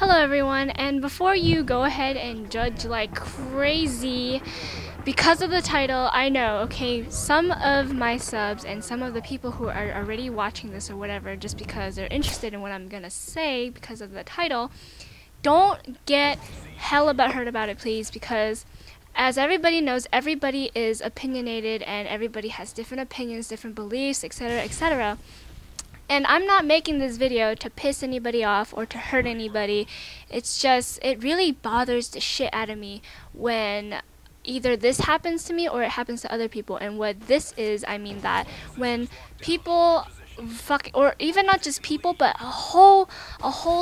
Hello everyone, and before you go ahead and judge like crazy because of the title, I know, okay, some of my subs and some of the people who are already watching this or whatever, just because they're interested in what I'm gonna say because of the title, don't get hella butthurt about it, please, because as everybody knows, everybody is opinionated and everybody has different opinions, different beliefs, etc., etc. And I'm not making this video to piss anybody off or to hurt anybody. It's just, it really bothers the shit out of me when either this happens to me or it happens to other people. And what this is, I mean that when people or even not just people, but a whole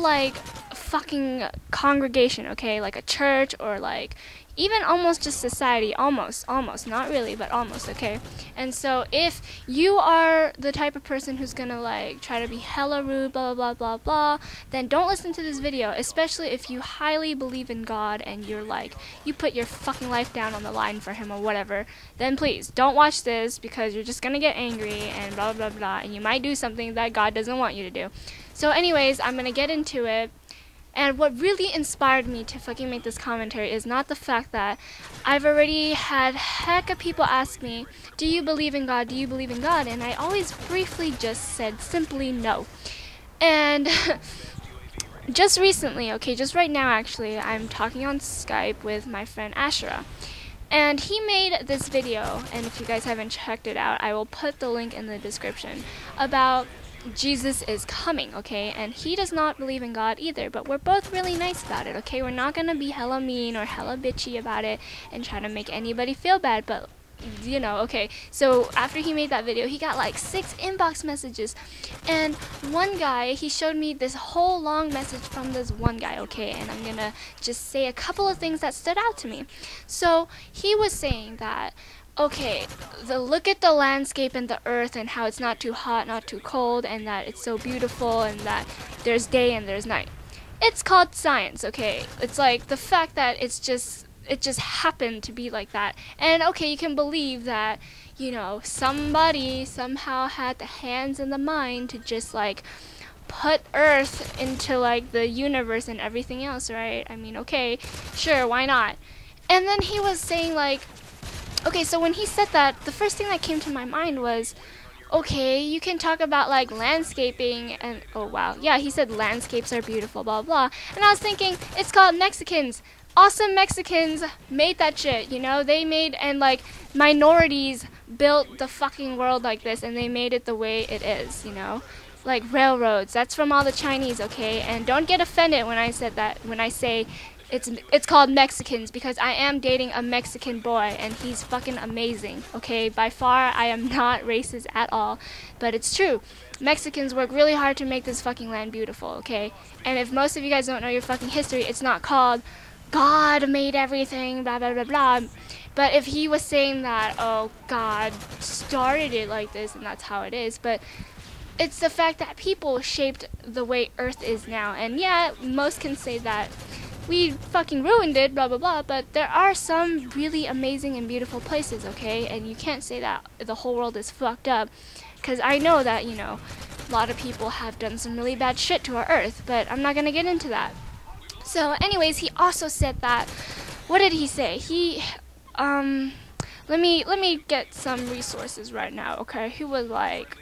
like fucking congregation, okay, like a church or like even almost just society, almost, not really, but almost, okay? And so if you are the type of person who's gonna like try to be hella rude, blah blah blah blah, then don't listen to this video, especially if you highly believe in God and you're like, you put your fucking life down on the line for him or whatever, then please don't watch this because you're just gonna get angry and blah blah blah, and you might do something that God doesn't want you to do. So anyways, I'm gonna get into it. And what really inspired me to fucking make this commentary is not the fact that I've already had heck of people ask me, do you believe in God? Do you believe in God? And I always briefly just said simply no. And just recently, okay, just right now actually, I'm talking on Skype with my friend Ashura. And he made this video, and if you guys haven't checked it out, I will put the link in the description, about Jesus is coming, okay? And he does not believe in God either, but we're both really nice about it, okay? We're not gonna be hella mean or hella bitchy about it and try to make anybody feel bad, but you know, okay. So after he made that video, he got like 6 inbox messages, and one guy, he showed me this whole long message from this one guy, okay? And I'm gonna just say a couple of things that stood out to me. So he was saying that, okay, look at the landscape and the earth and how it's not too hot, not too cold, and that it's so beautiful and that there's day and there's night. It's called science, okay? It's like the fact that it just happened to be like that. And okay, you can believe that, you know, somebody somehow had the hands and the mind to just like put Earth into like the universe and everything else, right? I mean, okay, sure, why not? And then he was saying like, okay, so when he said that, the first thing that came to my mind was, okay, you can talk about like landscaping and, oh wow, yeah, he said landscapes are beautiful, blah blah. And I was thinking, it's called Mexicans. Awesome Mexicans made that shit, you know? They made, and like minorities built the fucking world like this, and they made it the way it is, you know? Like railroads, that's from all the Chinese, okay? And don't get offended when I said that, when I say it's called Mexicans, because I am dating a Mexican boy and he's fucking amazing, okay? By far, I am not racist at all, but it's true. Mexicans work really hard to make this fucking land beautiful, okay? And if most of you guys don't know your fucking history, it's not called God made everything, blah blah blah blah. But if he was saying that, oh, God started it like this and that's how it is, but it's the fact that people shaped the way Earth is now. And yeah, most can say that we fucking ruined it, blah blah blah, but there are some really amazing and beautiful places, okay? And you can't say that the whole world is fucked up, because I know that, you know, a lot of people have done some really bad shit to our Earth, but I'm not gonna get into that. So anyways, he also said that, what did he say? He, let me get some resources right now, okay? He was like,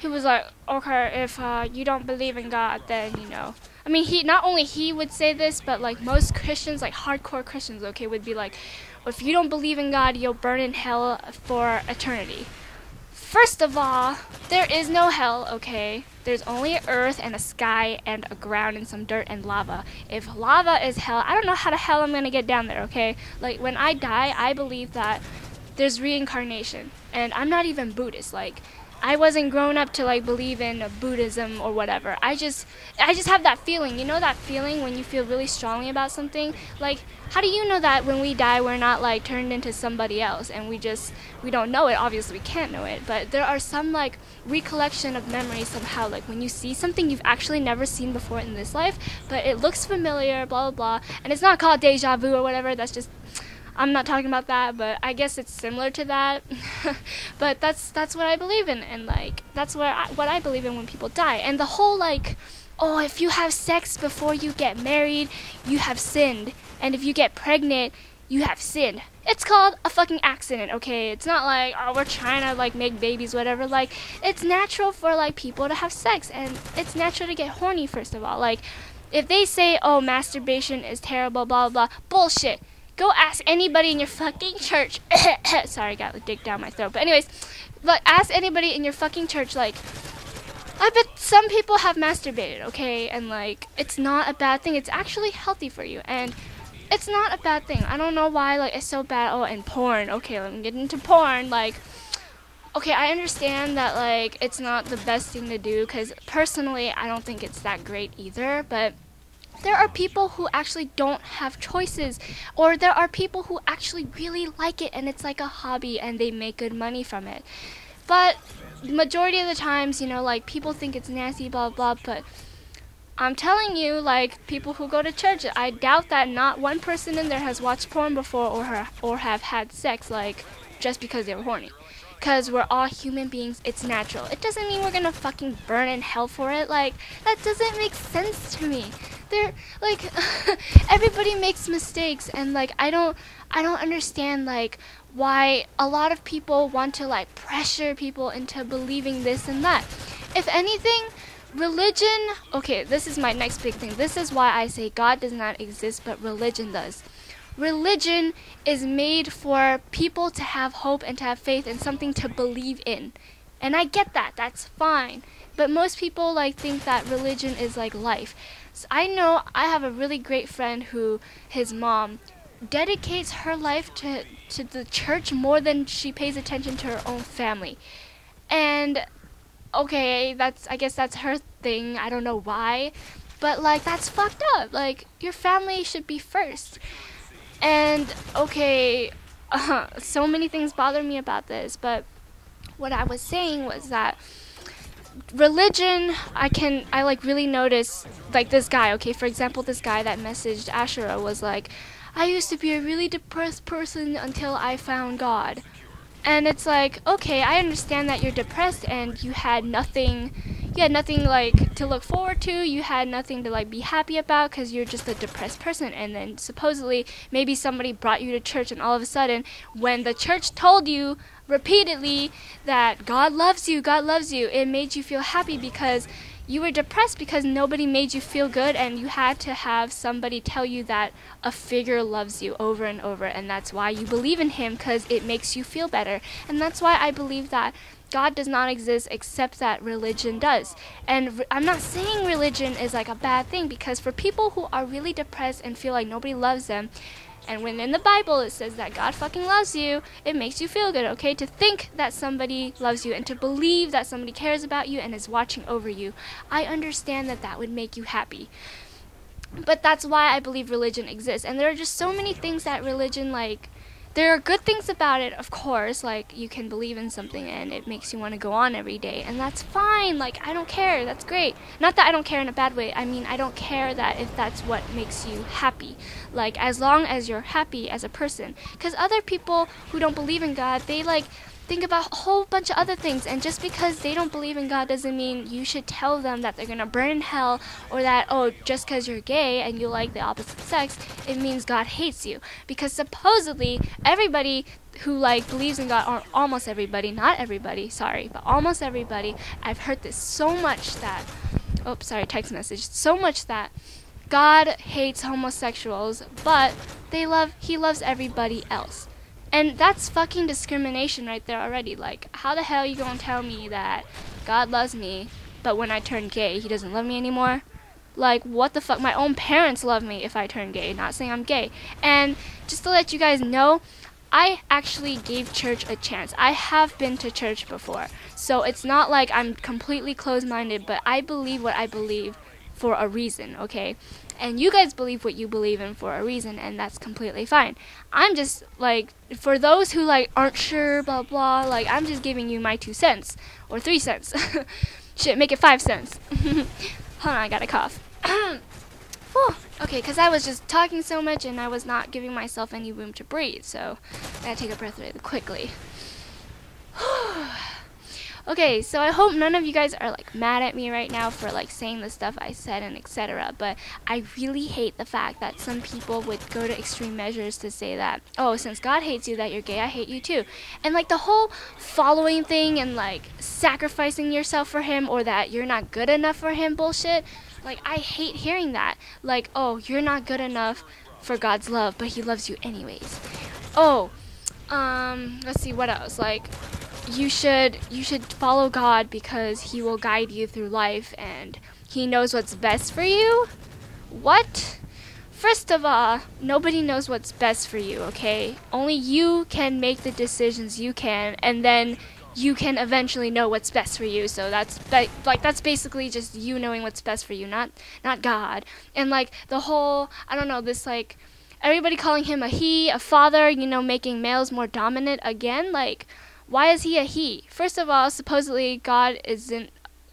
okay, if you don't believe in God, then, you know, I mean, not only he would say this, but like most Christians, like hardcore Christians, okay, would be like, if you don't believe in God, you'll burn in hell for eternity. First of all, there is no hell, okay? There's only an earth and a sky and a ground and some dirt and lava. If lava is hell, I don't know how the hell I'm gonna get down there, okay? Like, when I die, I believe that there's reincarnation. And I'm not even Buddhist, like, I wasn't grown up to like believe in Buddhism or whatever. I just have that feeling. You know that feeling when you feel really strongly about something? Like, how do you know that when we die we're not like turned into somebody else and we don't know it? Obviously we can't know it, but there are some like recollection of memories somehow, like when you see something you've actually never seen before in this life, but it looks familiar, blah blah blah, and it's not called deja vu or whatever. That's just, I'm not talking about that, but I guess it's similar to that. But that's what I believe in, and like that's what I believe in when people die. And the whole like, oh, if you have sex before you get married, you have sinned. And if you get pregnant, you have sinned. It's called a fucking accident, okay? It's not like, oh, we're trying to like make babies, whatever. Like, it's natural for like people to have sex, and it's natural to get horny, first of all. Like, if they say, oh, masturbation is terrible, blah, blah, blah, bullshit. Go ask anybody in your fucking church. Sorry, I got the dick down my throat. But anyways, like, ask anybody in your fucking church, like, I bet some people have masturbated, okay? And like, it's not a bad thing. It's actually healthy for you, and it's not a bad thing. I don't know why, like, it's so bad. Oh, and porn. Okay, let me get into porn. Like, okay, I understand that, like, it's not the best thing to do, because personally, I don't think it's that great either, but there are people who actually don't have choices, or there are people who actually really like it, and it's like a hobby, and they make good money from it. But majority of the times, you know, like, people think it's nasty, blah, blah, but I'm telling you, like, people who go to church, I doubt that not one person in there has watched porn before or have had sex, like, just because they were horny. Because we're all human beings, it's natural. It doesn't mean we're gonna fucking burn in hell for it. Like, that doesn't make sense to me. They're, like, everybody makes mistakes, and, like, I don't understand, like, why a lot of people want to, like, pressure people into believing this and that. If anything, religion, okay, this is my next big thing. This is why I say God does not exist, but religion does. Religion is made for people to have hope and to have faith and something to believe in. And I get that, that's fine. But most people, like, think that religion is like life. So I know I have a really great friend who, his mom, dedicates her life to the church more than she pays attention to her own family. And okay, I guess that's her thing. I don't know why, but like, that's fucked up. Like, your family should be first. And okay, so many things bother me about this, but what I was saying was that religion, I like really notice, like, this guy, okay, for example, this guy that messaged Ashura was like, I used to be a really depressed person until I found God. And it's like, okay, I understand that you're depressed and you had nothing like to look forward to, you had nothing to like be happy about because you're just a depressed person, and then supposedly maybe somebody brought you to church, and all of a sudden when the church told you repeatedly that God loves you, it made you feel happy because you were depressed because nobody made you feel good, and you had to have somebody tell you that a figure loves you over and over, and that's why you believe in him, because it makes you feel better. And that's why I believe that God does not exist except that religion does. And I'm not saying religion is like a bad thing, because for people who are really depressed and feel like nobody loves them, and when in the Bible it says that God fucking loves you, it makes you feel good, okay? To think that somebody loves you and to believe that somebody cares about you and is watching over you, I understand that that would make you happy. But that's why I believe religion exists. And there are just so many things that religion, like, there are good things about it, of course, like, you can believe in something and it makes you want to go on every day, and that's fine, like, I don't care, that's great. Not that I don't care in a bad way, I mean, I don't care that if that's what makes you happy, like, as long as you're happy as a person. Because other people who don't believe in God, they, like, think about a whole bunch of other things, and just because they don't believe in God doesn't mean you should tell them that they're gonna burn in hell, or that, oh, just because you're gay and you like the opposite sex, it means God hates you. Because supposedly everybody who, like, believes in God, or almost everybody, not everybody, sorry, but almost everybody, I've heard this so much that, oh, sorry, text message, so much that God hates homosexuals, but he loves everybody else. And that's fucking discrimination right there already. Like, how the hell are you gonna tell me that God loves me, but when I turn gay, he doesn't love me anymore? Like, what the fuck? My own parents love me if I turn gay, not saying I'm gay. And just to let you guys know, I actually gave church a chance. I have been to church before. So it's not like I'm completely closed-minded, but I believe what I believe for a reason, okay? And you guys believe what you believe in for a reason, and that's completely fine. I'm just, like, for those who, like, aren't sure, blah, blah, like, I'm just giving you my 2 cents, or 3 cents. Shit, make it 5 cents. Hold on, I got a cough. Whew. Okay, because I was just talking so much, and I was not giving myself any room to breathe, so I gotta take a breath really quickly. Okay, so I hope none of you guys are like mad at me right now for like saying the stuff I said and etc. But I really hate the fact that some people would go to extreme measures to say that, oh, since God hates you that you're gay, I hate you too. And like the whole following thing and like sacrificing yourself for him or that you're not good enough for him bullshit. Like I hate hearing that. Like, oh, you're not good enough for God's love, but he loves you anyways. Oh, let's see what else. Like you should follow God because he will guide you through life and he knows what's best for you. What? First of all, nobody knows what's best for you, okay? Only you can make the decisions you can, and then you can eventually know what's best for you. So that's that's basically just you knowing what's best for you, not God. And like the whole, I don't know, this like everybody calling him a he, a father, you know, making males more dominant again. Like, why is he a he? First of all, supposedly God isn't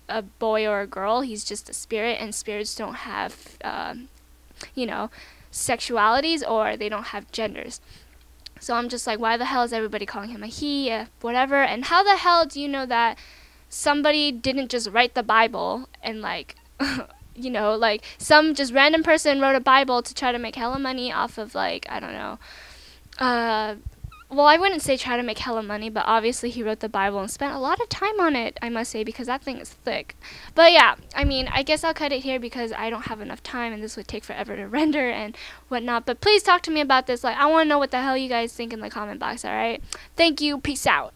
a boy or a girl. He's just a spirit, and spirits don't have, you know, sexualities, or they don't have genders. So I'm just like, why the hell is everybody calling him a he, whatever? And how the hell do you know that somebody didn't just write the Bible and like, you know, like some just random person wrote a Bible to try to make hella money off of like, I don't know, well, I wouldn't say try to make hella money, but obviously he wrote the Bible and spent a lot of time on it, I must say, because that thing is thick. But yeah, I mean, I guess I'll cut it here because I don't have enough time and this would take forever to render and whatnot. But please talk to me about this. Like, I want to know what the hell you guys think in the comment box, alright? Thank you. Peace out.